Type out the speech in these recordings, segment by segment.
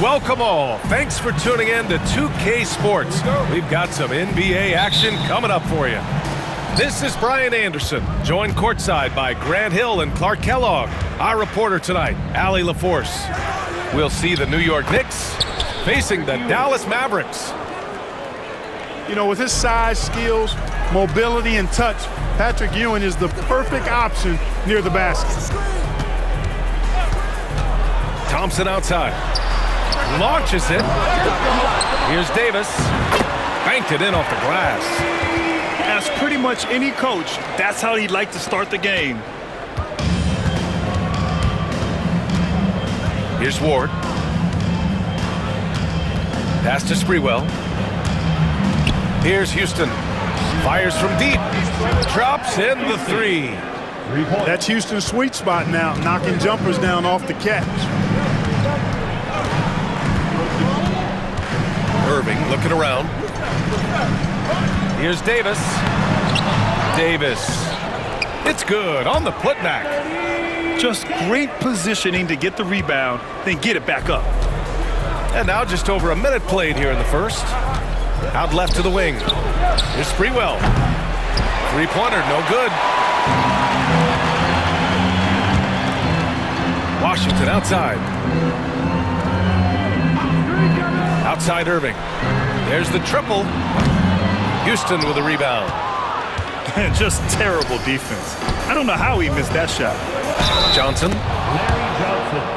Welcome all. Thanks for tuning in to 2K Sports. We've got some NBA action coming up for you. This is Brian Anderson, joined courtside by Grant Hill and Clark Kellogg. Our reporter tonight, Allie LaForce. We'll see the New York Knicks facing the Dallas Mavericks. You know, with his size, skills, mobility, and touch, Patrick Ewing is the perfect option near the basket. Thompson outside. Launches it. Here's Davis. Banked it in off the glass. As pretty much any coach, that's how he'd like to start the game. Here's Ward. Pass to Sprewell. Here's Houston. Fires from deep. Drops in the three. That's Houston's sweet spot now, knocking jumpers down off the catch. Irving looking around. Here's Davis. Davis. It's good on the putback. Just great positioning to get the rebound, then get it back up. And now just over a minute played here in the first. Out left to the wing. Here's Sprewell. Three-pointer, no good. Washington outside. Outside Irving. There's the triple. Houston with a rebound. Just terrible defense. I don't know how he missed that shot. Johnson.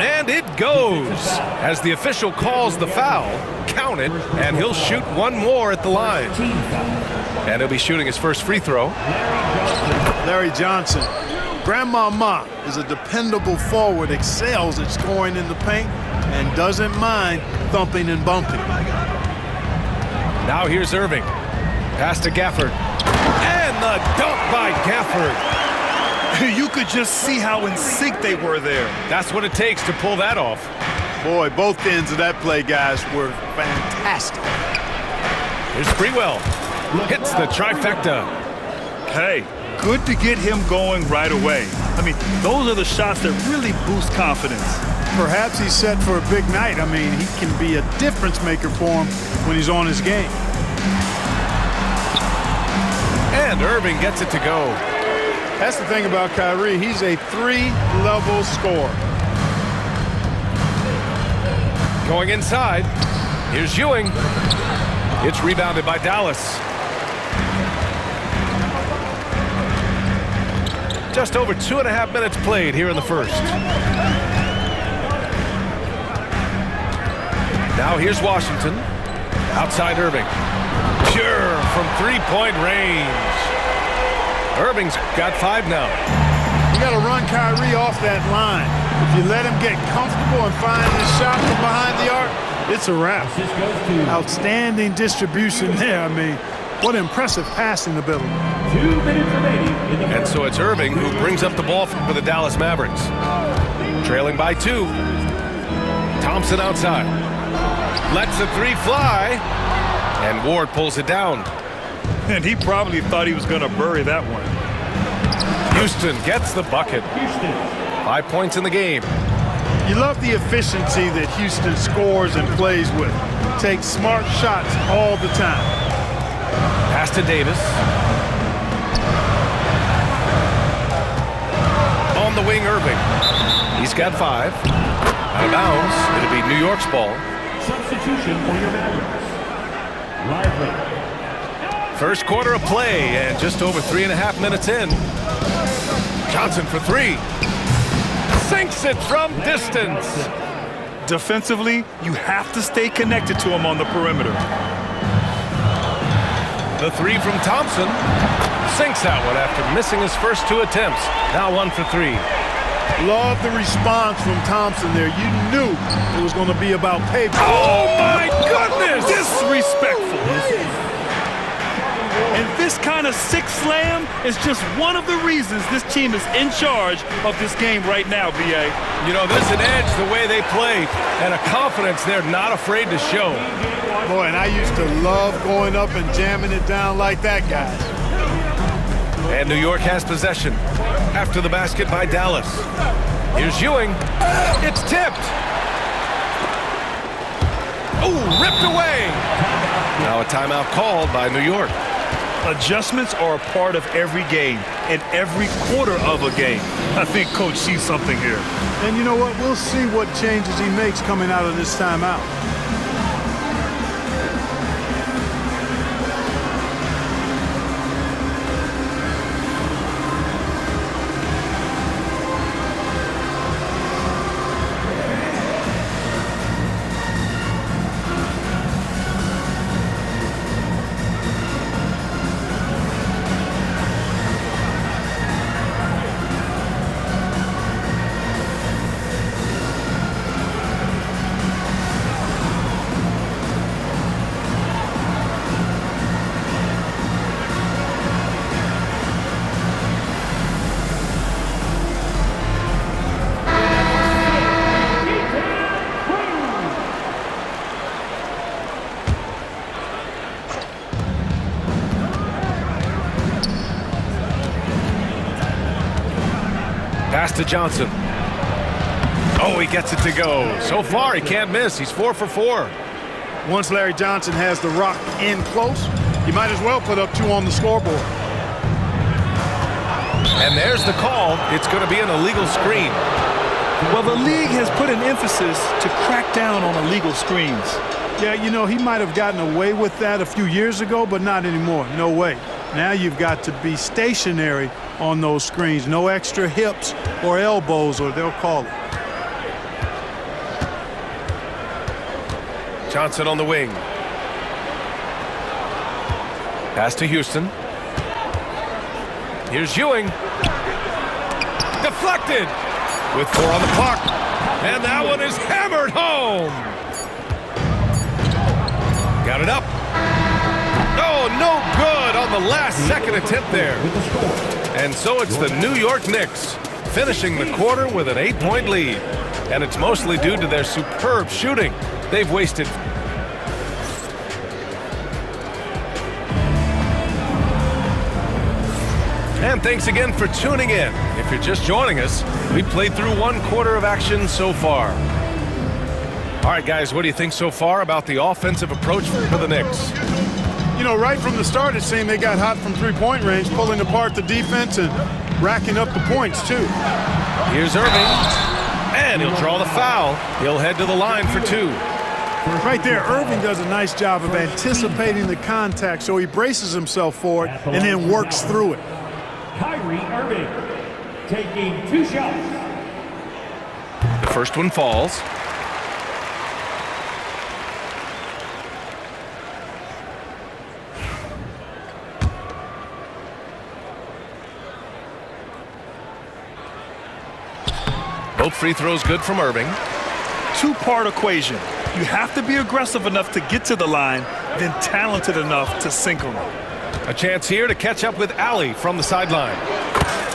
And it goes. As the official calls the foul, count it, and he'll shoot one more at the line. And he'll be shooting his first free throw. Larry Johnson. Grandmama is a dependable forward, excels at scoring in the paint, and doesn't mind thumping and bumping. Now here's Irving. Pass to Gafford. And the dunk by Gafford. You could just see how in sync they were there. That's what it takes to pull that off. Boy, both ends of that play, guys, were fantastic. Here's Sprewell. Hits the trifecta. Hey, good to get him going right away. I mean, those are the shots that really boost confidence. Perhaps he's set for a big night. I mean, he can be a difference maker for him when he's on his game. And Irving gets it to go. That's the thing about Kyrie. He's a three-level scorer. Going inside. Here's Ewing. It's rebounded by Dallas. Just over 2.5 minutes played here in the first. Now here's Washington. Outside Irving. Pure from three-point range. Irving's got 5 now. You got to run Kyrie off that line. If you let him get comfortable and find the shot from behind the arc, it's a wrap. Outstanding distribution there. I mean, what impressive passing ability. 2 minutes remaining. And so it's Irving who brings up the ball for the Dallas Mavericks. Trailing by 2. Thompson outside. Lets the three fly. And Ward pulls it down. And he probably thought he was going to bury that one. Houston gets the bucket. 5 points in the game. You love the efficiency that Houston scores and plays with. Takes smart shots all the time. Pass to Davis. On the wing, Irving. He's got 5. Out of bounds. It'll be New York's ball. Substitution for your Mavericks. Lively. First quarter of play, and just over 3.5 minutes in. Johnson for 3. Sinks it from distance. Defensively, you have to stay connected to him on the perimeter. The 3 from Thompson. Sinks that one after missing his first 2 attempts. Now 1 for 3. Love the response from Thompson there. You knew it was going to be about payback. Oh, my goodness! Disrespectful. And this kind of sick slam is just one of the reasons this team is in charge of this game right now, B.A. You know, there's an edge the way they play and a confidence they're not afraid to show. Boy, and I used to love going up and jamming it down like that, guys. And New York has possession after the basket by Dallas. Here's Ewing. It's tipped. Oh, ripped away. Now a timeout called by New York. Adjustments are a part of every game and every quarter of a game. I think Coach sees something here. And you know what? We'll see what changes he makes coming out of this timeout. Pass to Johnson. Oh, he gets it to go. So far, he can't miss. He's 4 for 4. Once Larry Johnson has the rock in close, you might as well put up 2 on the scoreboard. And there's the call. It's going to be an illegal screen. Well, the league has put an emphasis to crack down on illegal screens. Yeah, you know, he might have gotten away with that a few years ago, but not anymore. No way. Now you've got to be stationary on those screens. No extra hips or elbows, or they'll call it. Johnson on the wing. Pass to Houston. Here's Ewing. Deflected. With 4 on the clock. And that one is hammered home. Got it up. Oh, no good on the last second attempt there. And so it's the New York Knicks finishing the quarter with an 8-point lead. And it's mostly due to their superb shooting. They've wasted. And thanks again for tuning in. If you're just joining us, we played through 1 quarter of action so far. All right, guys, what do you think so far about the offensive approach for the Knicks? You know, right from the start, it seemed they got hot from three-point range, pulling apart the defense and racking up the points, too. Here's Irving, and he'll draw the foul. He'll head to the line for 2. Right there, Irving does a nice job of anticipating the contact, so he braces himself for it and then works through it. Kyrie Irving taking 2 shots. The first one falls. Both free throws good from Irving. 2-part equation. You have to be aggressive enough to get to the line, then talented enough to sink them. A chance here to catch up with Allie from the sideline.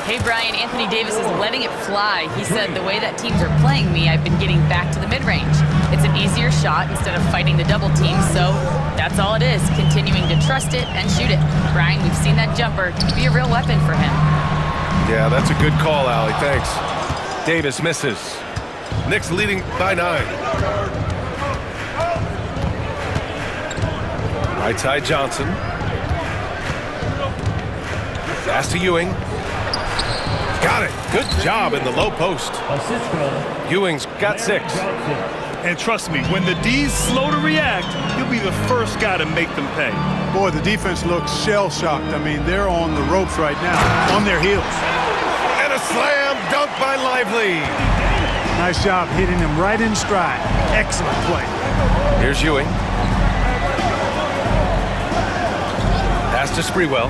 Hey, Brian, Anthony Davis is letting it fly. He said, the way that teams are playing me, I've been getting back to the mid-range. It's an easier shot instead of fighting the double team, so that's all it is, continuing to trust it and shoot it. Brian, we've seen that jumper be a real weapon for him. Yeah, that's a good call, Allie. Thanks. Davis misses. Knicks leading by 9. Right side Johnson. Pass to Ewing. Got it. Good job in the low post. Ewing's got 6. And trust me, when the D's slow to react, he'll be the first guy to make them pay. Boy, the defense looks shell-shocked. I mean, they're on the ropes right now, on their heels. And a slam dunk by Lively. Nice job hitting him right in stride. Excellent play. Here's Ewing. Pass to Sprewell.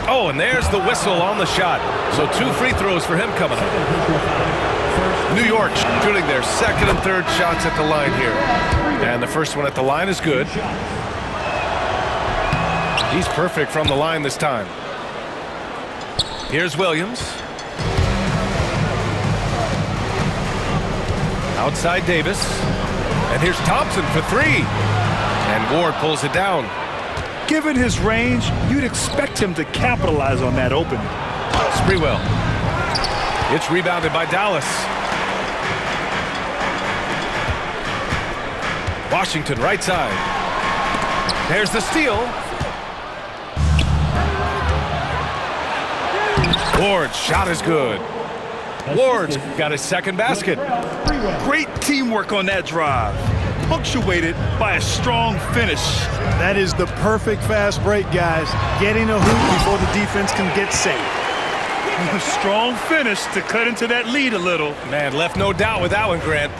Oh, and there's the whistle on the shot. So 2 free throws for him coming up. New York shooting their second and third shots at the line here. And the first one at the line is good. He's perfect from the line this time. Here's Williams. Outside Davis. And here's Thompson for 3. And Ward pulls it down. Given his range, you'd expect him to capitalize on that opening. Sprewell. It's rebounded by Dallas. Washington right side. There's the steal. Ward's shot is good. Ward's got his second basket. Great teamwork on that drive, punctuated by a strong finish. That is the perfect fast break, guys. Getting a hoop before the defense can get safe. A strong finish to cut into that lead a little. Man, left no doubt with that one, Grant.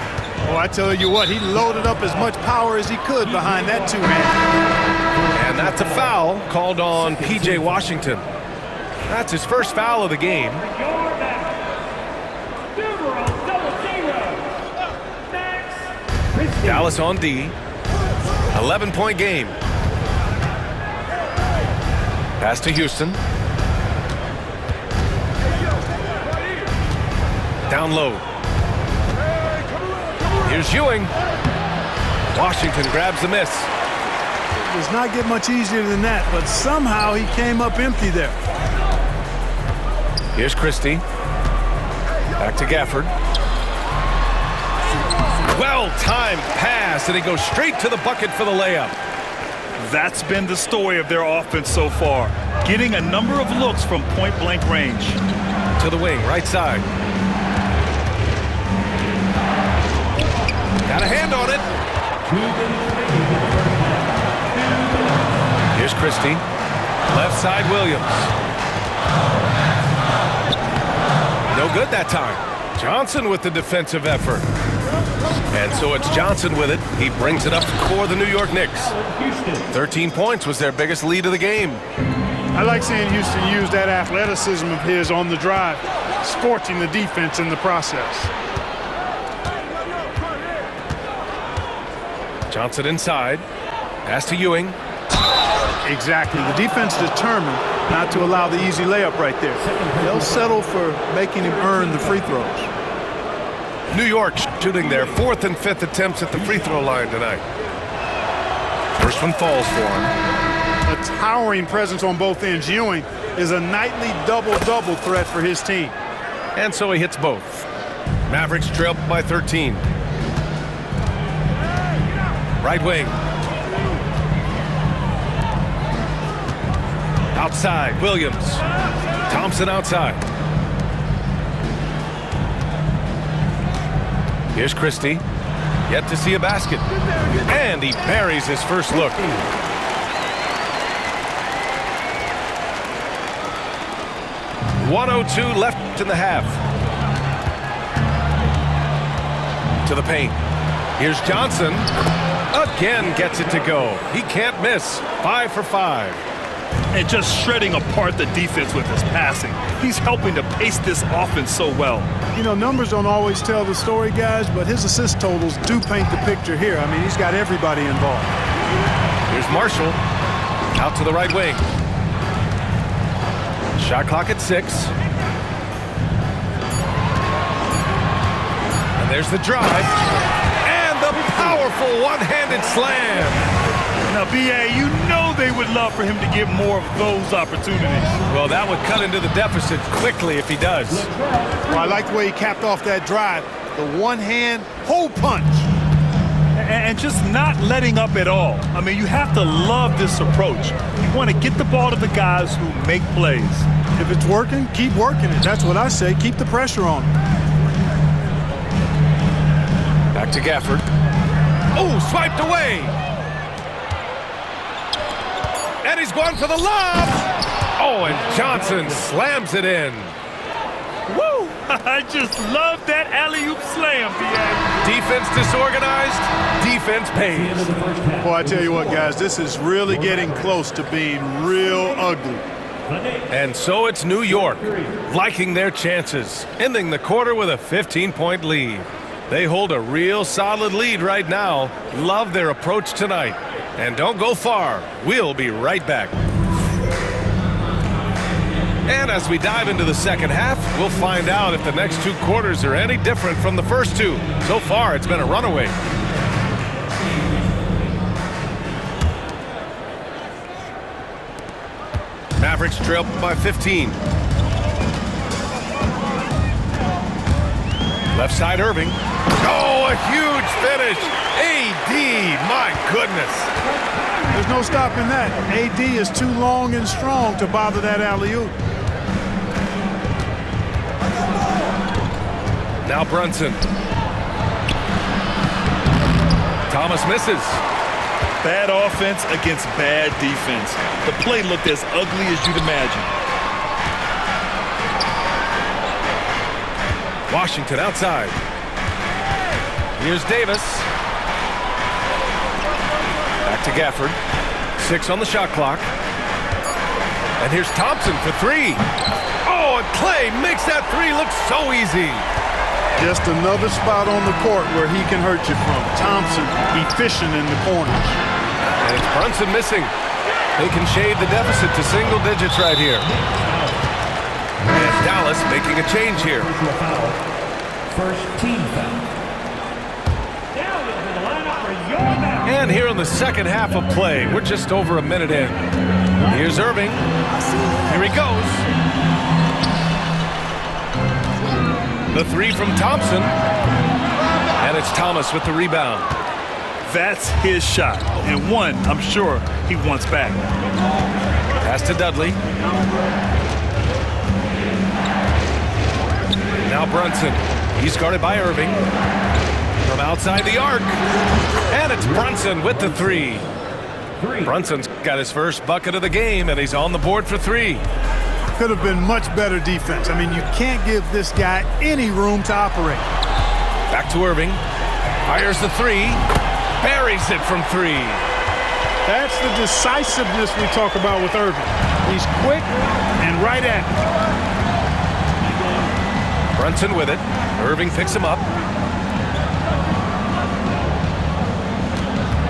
Oh, I tell you what, he loaded up as much power as he could behind that two-hand. And that's a foul called on P.J. Washington. That's his first foul of the game. Dallas on D. 11-point game. Pass to Houston. Down low. Here's Ewing. Washington grabs the miss. It does not get much easier than that, but somehow he came up empty there. Here's Christie. Back to Gafford. Well-timed pass, and he goes straight to the bucket for the layup. That's been the story of their offense so far, getting a number of looks from point-blank range. To the wing, right side. Got a hand on it. Here's Christie. Left side, Williams. No good that time. Johnson with the defensive effort. And so it's Johnson with it. He brings it up to core the New York Knicks. 13 points was their biggest lead of the game. I like seeing Houston use that athleticism of his on the drive, scorching the defense in the process. Johnson inside. Pass to Ewing. Exactly. The defense determined not to allow the easy layup right there. They'll settle for making him earn the free throws. New York shooting their 4th and 5th attempts at the free throw line tonight. First one falls for him. A towering presence on both ends. Ewing is a nightly double-double threat for his team. And so he hits both. Mavericks trail by 13. Right wing. Outside, Williams. Thompson outside. Here's Christie. Yet to see a basket. And he buries his first look. .102 left in the half. To the paint. Here's Johnson. Again gets it to go. He can't miss. 5 for 5. And just shredding apart the defense with his passing. He's helping to pace this offense so well. You know, numbers don't always tell the story, guys, but his assist totals do paint the picture here. I mean, he's got everybody involved. Here's Marshall. Out to the right wing. Shot clock at 6. And there's the drive. And the powerful one-handed slam. Now, B.A., you know they would love for him to get more of those opportunities. Well, that would cut into the deficit quickly if he does. Well, I like the way he capped off that drive. The one-hand hole punch. And just not letting up at all. I mean, you have to love this approach. You want to get the ball to the guys who make plays. If it's working, keep working it. That's what I say. Keep the pressure on him. Back to Gafford. Oh, swiped away. And he's going for the lob. Oh, and Johnson slams it in. Woo! I just love that alley-oop slam, B.A. Defense disorganized, defense pays. Well, I tell you what, guys, this is really getting close to being real ugly. And so it's New York, liking their chances, ending the quarter with a 15-point lead. They hold a real solid lead right now. Love their approach tonight. And don't go far. We'll be right back. And as we dive into the second half, we'll find out if the next 2 quarters are any different from the first 2. So far, it's been a runaway. Mavericks trail by 15. Left side, Irving. Oh, a huge finish. AD, my goodness. There's no stopping that. AD is too long and strong to bother that alley-oop. Now Brunson. Thomas misses. Bad offense against bad defense. The play looked as ugly as you'd imagine. Washington outside. Here's Davis. Back to Gafford. 6 on the shot clock. And here's Thompson for 3. Oh, and Clay makes that 3 look so easy. Just another spot on the court where he can hurt you from. Thompson efficient in the corners. And it's Brunson missing. They can shade the deficit to single digits right here. And Dallas making a change here. First team foul. Down into the lineup for your Mavericks. And here in the second half of play, we're just over a minute in. Here's Irving. Here he goes. The 3 from Thompson. And it's Thomas with the rebound. That's his shot, and one I'm sure he wants back. Pass to Dudley. Now Brunson. He's guarded by Irving. From outside the arc. And it's Brunson with the 3. Brunson's got his first bucket of the game, and he's on the board for 3. Could have been much better defense. I mean, you can't give this guy any room to operate. Back to Irving. Fires the 3. Buries it from 3. That's the decisiveness we talk about with Irving. He's quick and right at it. Brunson with it. Irving picks him up.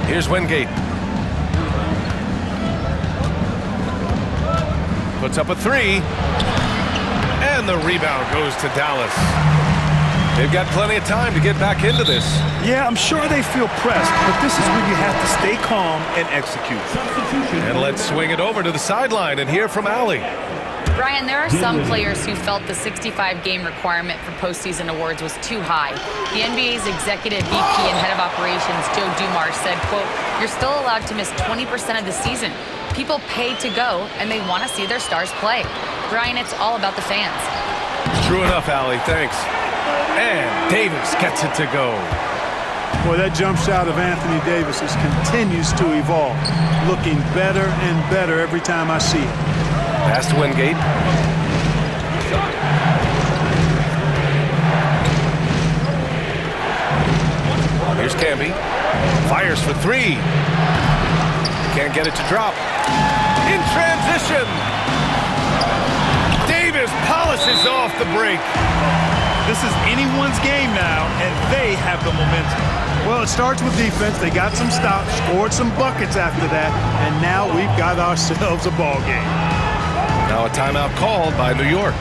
Here's Wingate. Puts up a 3. And the rebound goes to Dallas. They've got plenty of time to get back into this. Yeah, I'm sure they feel pressed, but this is when you have to stay calm and execute. And let's swing it over to the sideline and hear from Allie. Brian, there are some players who felt the 65-game requirement for postseason awards was too high. The NBA's executive VP and head of operations, Joe Dumars, said, quote, "You're still allowed to miss 20% of the season. People pay to go, and they want to see their stars play." Brian, it's all about the fans. True enough, Allie. Thanks. And Davis gets it to go. Boy, that jump shot of Anthony Davis continues to evolve. Looking better and better every time I see it. Pass to Wingate. Here's Camby. Fires for 3. Can't get it to drop. In transition. Davis polishes off the break. This is anyone's game now, and they have the momentum. Well, it starts with defense. They got some stops, scored some buckets after that, and now we've got ourselves a ball game. Now a timeout called by New York.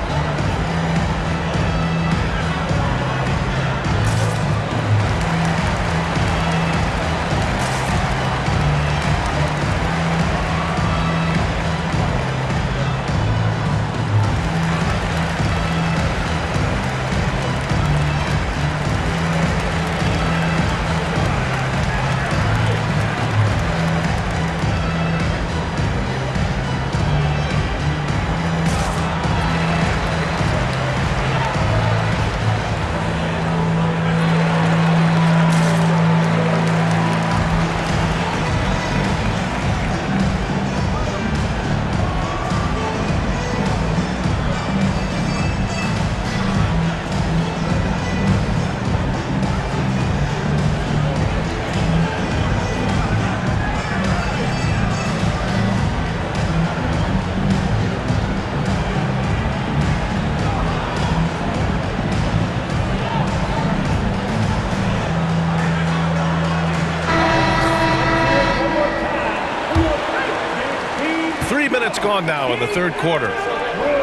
Gone now in the third quarter.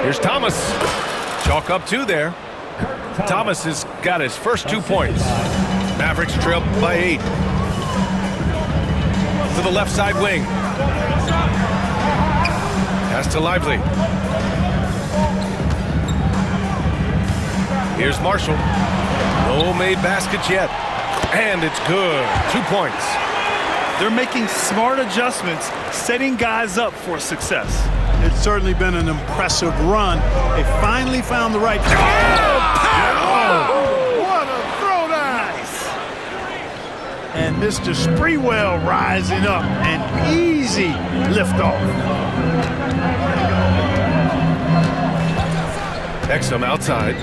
Here's Thomas. Chalk up 2 there. Thomas has got his first 2 points. Mavericks trail by 8. To the left side wing. Pass to Lively. Here's Marshall. No made baskets yet. And it's good. 2 points. They're making smart adjustments, setting guys up for success. It's certainly been an impressive run. They finally found the right... Oh, what a throw nice! And Mr. Sprewell rising up. An easy liftoff. Exum outside.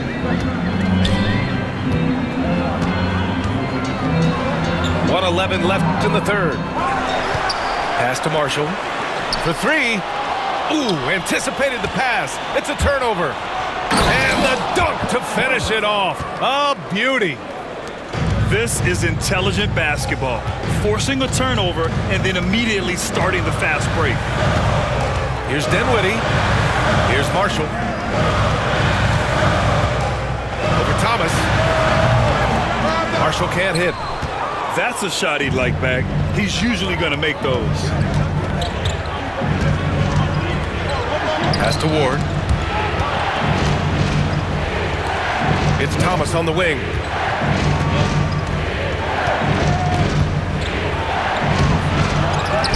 .111 left in the third. Pass to Marshall. For three. Ooh, anticipated the pass. It's a turnover. And the dunk to finish it off. A beauty. This is intelligent basketball. Forcing a turnover and then immediately starting the fast break. Here's Dinwiddie. Here's Marshall. Over Thomas. Marshall can't hit. That's a shot he'd like back. He's usually going to make those. Pass to Ward. It's Thomas on the wing.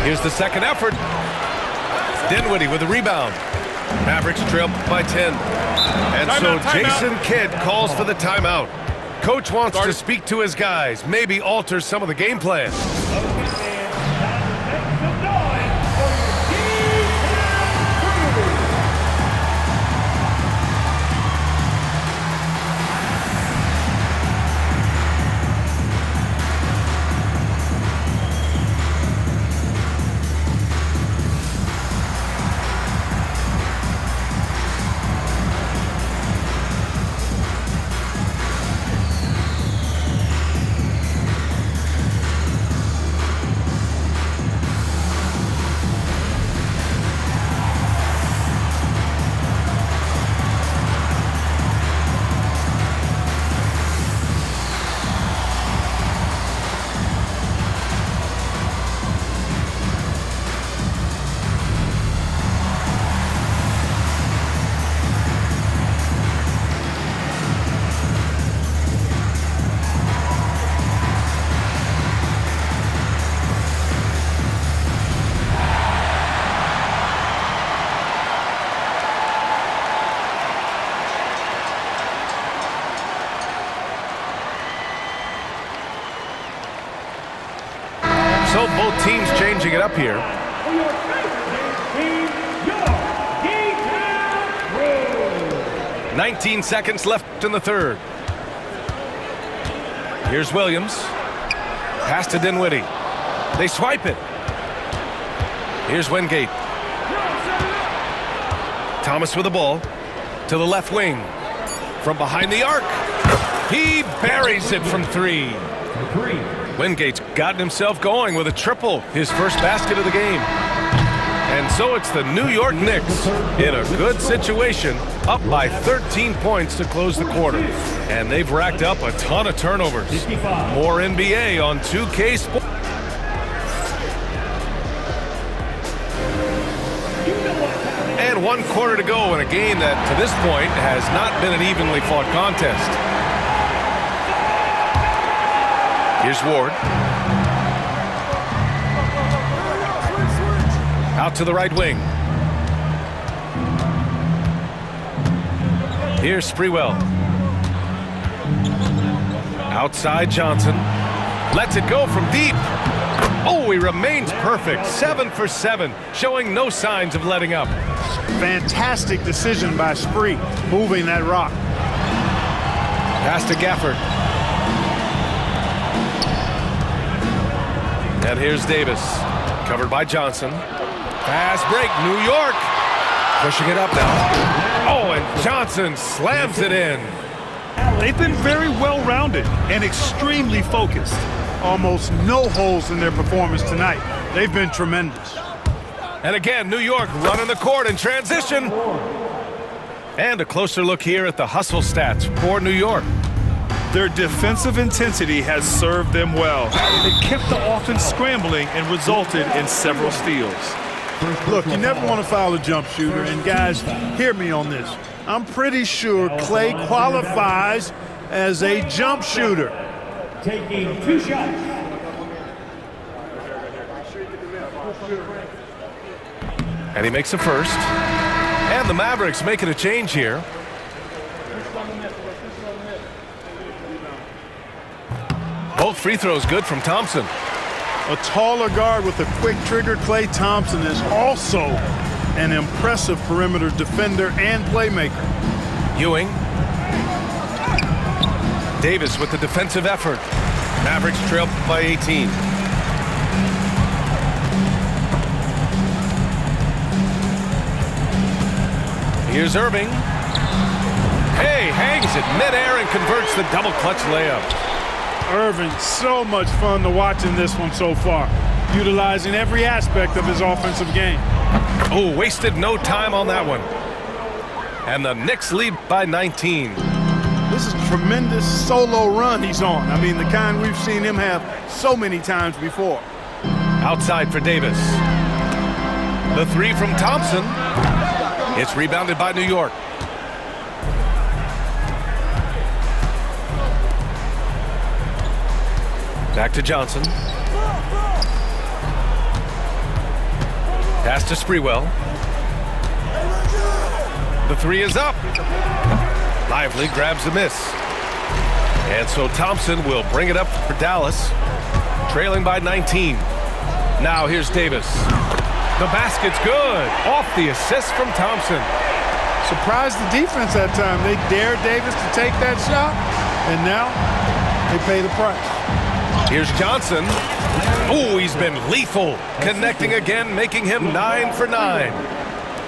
Here's the second effort. Dinwiddie with the rebound. Mavericks trail by 10. And so Jason Kidd calls for the timeout. Coach wants to speak to his guys, maybe alter some of the game plan. So both teams changing it up here. 19 seconds left in the third. Here's Williams. Pass to Dinwiddie. They swipe it. Here's Wingate. Thomas with the ball. To the left wing. From behind the arc. He buries it from three. Wingate's gotten himself going with a triple, his first basket of the game. And so it's the New York Knicks in a good situation, up by 13 points to close the quarter. And they've racked up a ton of turnovers. More NBA on 2K Sports. And 1 quarter to go in a game that, to this point, has not been an evenly fought contest. Here's Ward. Out to the right wing. Here's Sprewell. Outside Johnson. Lets it go from deep. Oh, he remains perfect. 7 for 7, showing no signs of letting up. Fantastic decision by Spree, moving that rock. Pass to Gafford. And here's Davis. Covered by Johnson. Fast break, New York. Pushing it up now. Oh, and Johnson slams it in. They've been very well-rounded and extremely focused. Almost no holes in their performance tonight. They've been tremendous. And again, New York running the court in transition. And a closer look here at the hustle stats for New York. Their defensive intensity has served them well. It kept the offense scrambling and resulted in several steals. Look, you never want to foul a jump shooter, and guys, hear me on this. I'm pretty sure Clay qualifies as a jump shooter. Taking 2 shots. And he makes a first. And the Mavericks making a change here. Both free throws good from Thompson. A taller guard with a quick trigger, Klay Thompson, is also an impressive perimeter defender and playmaker. Ewing. Davis with the defensive effort. Mavericks trail by 18. Here's Irving. Hey, hangs it midair and converts the double clutch layup. Irving, so much fun to watch in this one so far, utilizing every aspect of his offensive game. Oh, wasted no time on that one. And the Knicks lead by 19. This is a tremendous solo run he's on. I mean, the kind we've seen him have so many times before. Outside for Davis. The three from Thompson. It's rebounded by New York. Back to Johnson. Pass to Sprewell. The three is up. Lively grabs the miss. And so Thompson will bring it up for Dallas, trailing by 19. Now here's Davis. The basket's good. Off the assist from Thompson. Surprised the defense that time. They dared Davis to take that shot, and now they pay the price. Here's Johnson. Oh, he's been lethal. Connecting again, making him 9 for 9.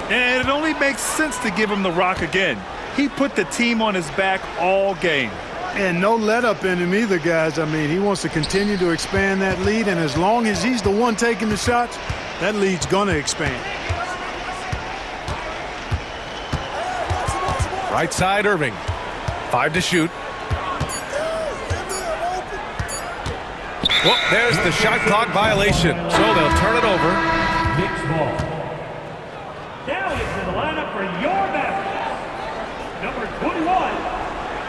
And it only makes sense to give him the rock again. He put the team on his back all game. And no let up in him either, guys. I mean, he wants to continue to expand that lead, and as long as he's the one taking the shots, that lead's going to expand. Right side, Irving. 5 to shoot. Well, there's the shot clock violation, so they'll turn it over. Knicks ball. Now into the lineup for your Mavericks. Number 21,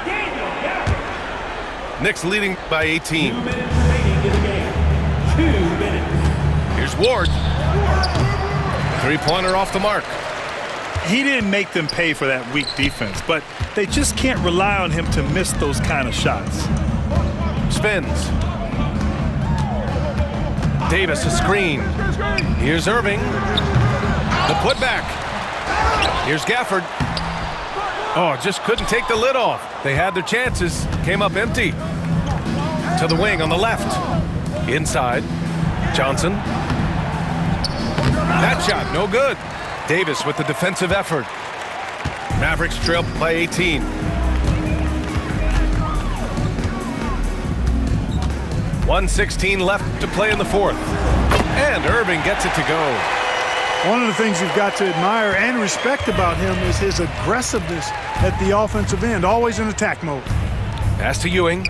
Daniel Gafford. Knicks leading by 18. 2 minutes remaining in the game. 2 minutes. Here's Ward. Three-pointer off the mark. He didn't make them pay for that weak defense, but they just can't rely on him to miss those kind of shots. Spins. Davis a screen. Here's Irving. The putback. Here's Gafford. Oh, just couldn't take the lid off. They had their chances. Came up empty. To the wing on the left. Inside. Johnson. That shot, no good. Davis with the defensive effort. Mavericks trail by 18. .116 left to play in the fourth. And Irving gets it to go. One of the things you've got to admire and respect about him is his aggressiveness at the offensive end, always in attack mode. Pass to Ewing.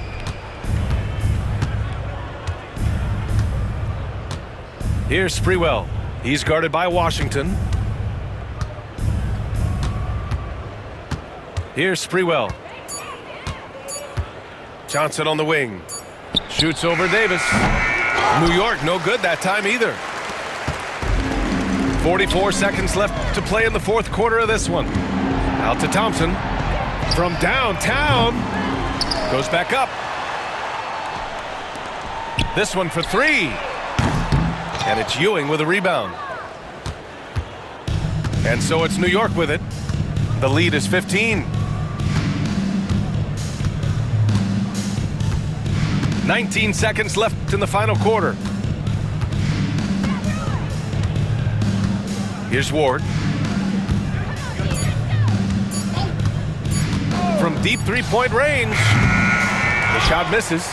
Here's Sprewell. He's guarded by Washington. Here's Sprewell. Johnson on the wing. Shoots over Davis. New York no good that time either. 44 seconds left to play in the fourth quarter of this one. Out to Thompson. From downtown. Goes back up. This one for three. And it's Ewing with a rebound. And so it's New York with it. The lead is 15. 19 seconds left in the final quarter. Here's Ward. From deep three-point range. The shot misses.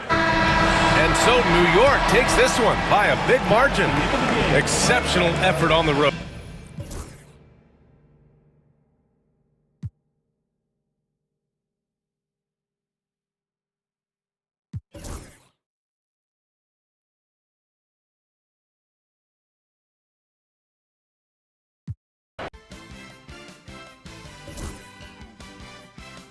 And so New York takes this one by a big margin. Exceptional effort on the road.